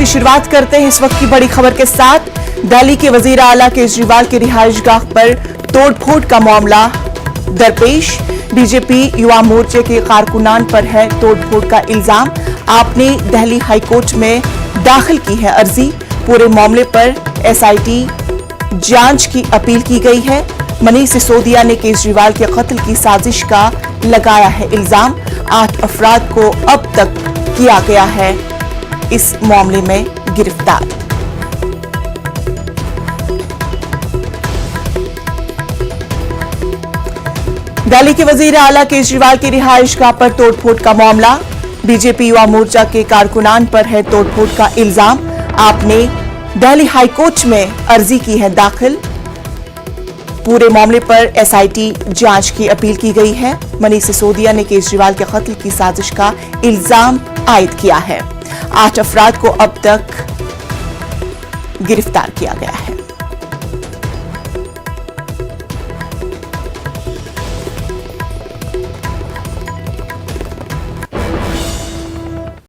शुरुआत करते हैं इस वक्त की बड़ी खबर के साथ। दिल्ली के वजीर आला केजरीवाल की रिहाइशगाह पर तोड़फोड़ का मामला दरपेश। बीजेपी युवा मोर्चे के कारकुनान पर है तोड़फोड़ का इल्जाम। आपने दिल्ली हाईकोर्ट में दाखिल की है अर्जी। पूरे मामले पर एसआईटी जांच की अपील की गई है। मनीष सिसोदिया ने केजरीवाल के कत्ल की साजिश का लगाया है इल्जाम। 8 अफराद को अब तक किया गया है इस मामले में गिरफ्तार। दिल्ली के वजीर आला केजरीवाल की रिहाइशगाह पर तोड़फोड़ का मामला। बीजेपी युवा मोर्चा के कारकुनान पर है तोड़फोड़ का इल्जाम। आपने दिल्ली हाईकोर्ट में अर्जी की है दाखिल। पूरे मामले पर एसआईटी जांच की अपील की गई है। मनीष सिसोदिया ने केजरीवाल के कत्ल की साजिश का इल्जाम आयद किया है। 8 अफराद को अब तक गिरफ्तार किया गया है।